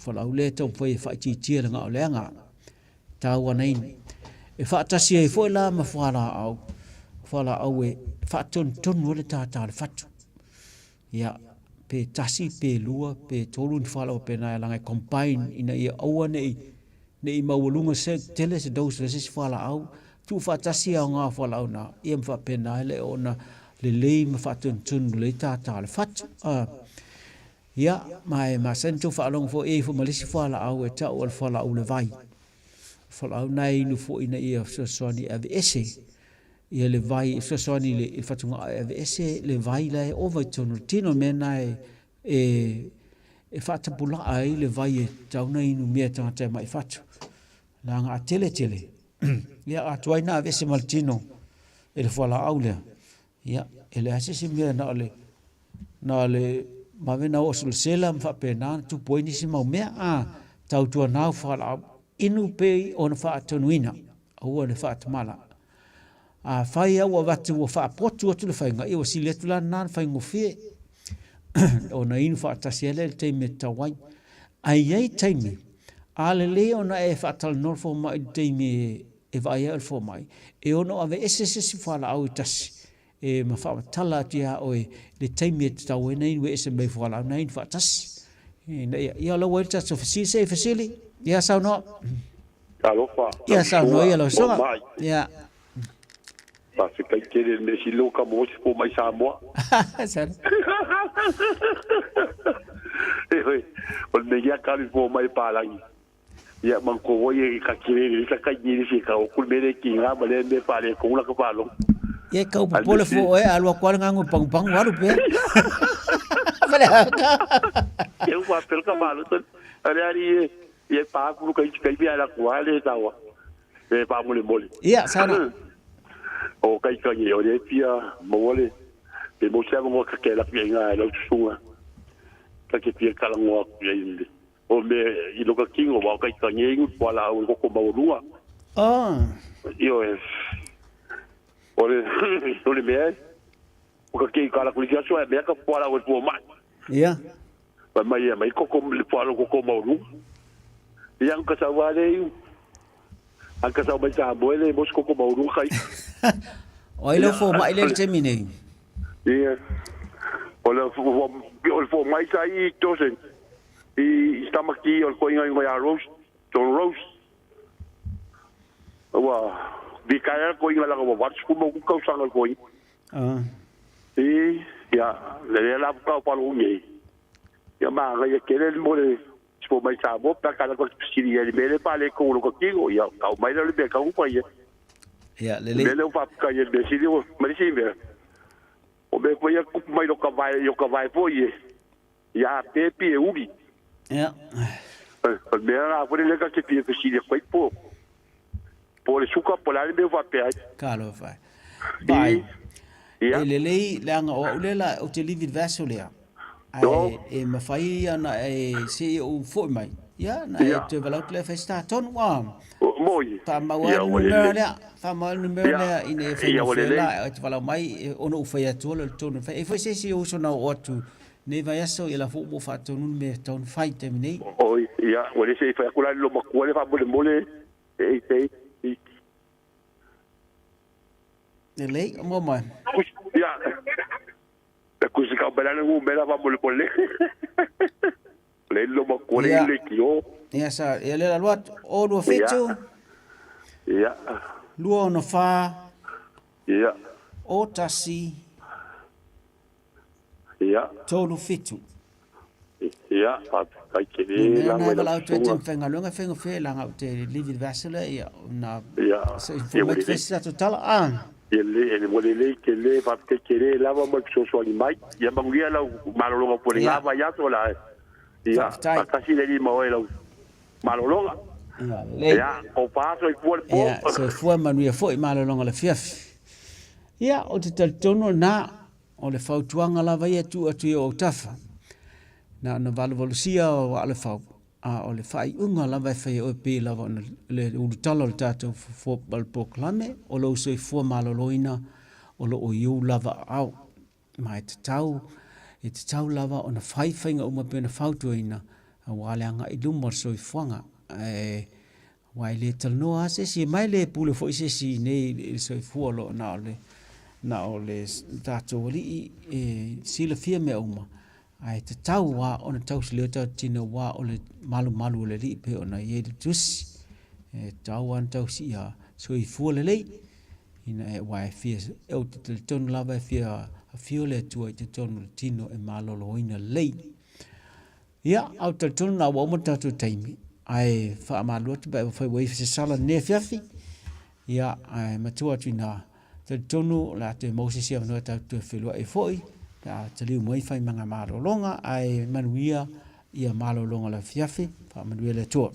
whala au le tau foi wha ititia le ngao le anga tau ana inu e whaatasi e foi la ma whala au e whaaton tonu le tātā le whatu ia pe tasi pe lua pe tolu ni whala o pe nai langai combine ina ia aua nei maualunga se tele se dous le se whala au tu whaatasi au ngā whala au na ia mwha pe nai le ona le lei ma whaaton tonu le tātā le whatu ia mai ma sen tu whaalong fo e fo malisi whala au e tau al whala au le vai whala au nai nu fo ina ia soani ave ese ia le vai soani le whatunga ave ese le vai la e ova tonu tino mena e whaatapula ai le vai e tauna inu mea tangata mai whatu la ngā tele ia atuai na ave ese maltino e le whala au lea ia e le asese mea na le mawena o sul sela mwhape na tu poini si mau mea tau tua nau whala au inu pei o na whaatonuina au le whaatamala whai au a watu o whaapotu atu le whainga i o sili atu la nāna whaingo whie o na inu whaatasi ele le teime tawai ai ei teime a le le o na e whaatala norfo mai teime e vai e alfo mai e ono ave esesesi whala au i tasi e ma whaatala ati a oe le teime te tau e na inu e ese mei whala au na inu whaatasi ia lau e tatu fasile fasile ia sao no alofa ia sao no ia lau songa ia Pase kai kere me si loka mo si po mai Samoa. Sar. O me ya kali po mai palangi. Ya man ko woye ka kere ka kai ni si ka o kul mere ki nga bale me pale ko la ka palo. Ye ka po pole fo e alwa kwal ngangu pang waru pe. Vale. Eu va pel ka palo ton. Ari ye pa ku kai bi ala kwale tawa. E pa mole. Ia sana. O kai ka ye o le pia mo le pe mo se mo ka ke la pia nga la tsunga ka ke pia kala ngoa ya inde o me I loka kingo wa kai ka ngengu wala o ko maurua io e ole me o ka ke kala ku ya so e me ka wala o po mai pa mai ko le wala ko maurua yang ka sa wale ang ka sa mai sa boele mos ko maurua kai oi lo fo mai le termine o fo mai sai tosen I stamaki o ko inga ya rose John Rose wa di kaya ko inga la ko wat ko mo ko sa ko ya le la ko pa lo ngi ya ma ga ya kele mo le fo mai sa bo pa kala ko siri ya le pa le ko lo ko ki o ya ka mai le be ka ko ya le fa ka ya be siri o mai si be o be ko ya ku mai lo ka vai po ye ya pepe ubi me era por ele que tinha que se foi por suka polar me va pe calo vai vai ele lei langa o lela o te live vasolea ai me fai ana se o foi mai ya na te vala le festa ton wa moi pa ma wa numero ine fai te vala mai ono fai atolo ton fai foi se o sona o tu ne vai aso ila fu mo fatto non me ton fai te nei ya wale se fa kula lo makule fa mole lei mo ma ya ku se ka bela no bela fa mole le lo makule le kio ya sa ele la lot o do fetu ya luo no fa ya o tasi ya tolu fitu ya kai ke la la tu te fenga longa fenga fe la te live vasela ya na so informate festa total ele le ke le va te kere la va mo so mai ya bangia la malolo por la va ya sola ya casi le mo el malolo ya o paso el cuerpo ya so fue manuia foi malolo la fiaf ya o te tono na o le fautuanga la vai atu o tafa na valvolusia o ale fau o le fai unga la vai fai o pe la le utalo le tato fo bal proclame o lo so fo maloloina o lo o yu lava au mai te tau lava ona fai fainga uma pe na fautuina wa le anga I lumor so fuanga wai le talno ase si mai le pule fo ise si nei so fo lo na o le tato li sila fia me uma ai te tau wa ona tau se le tau tino wa o le malu le li pe ona ye le tusi tau an tau si ya so I fu le lei ina wa fia o te ton lava fia a fio le tu te ton tino e malo ina lei ya au te ton na wa mo tatu taimi ai fa malu te ba fa we se sala ne fiafi ya ai matua tina te tonu la te Moses ia no ta te filo e foi ta te liu mai fai manga malo longa ai manuia ia malo longa la fiafi fa manuia le to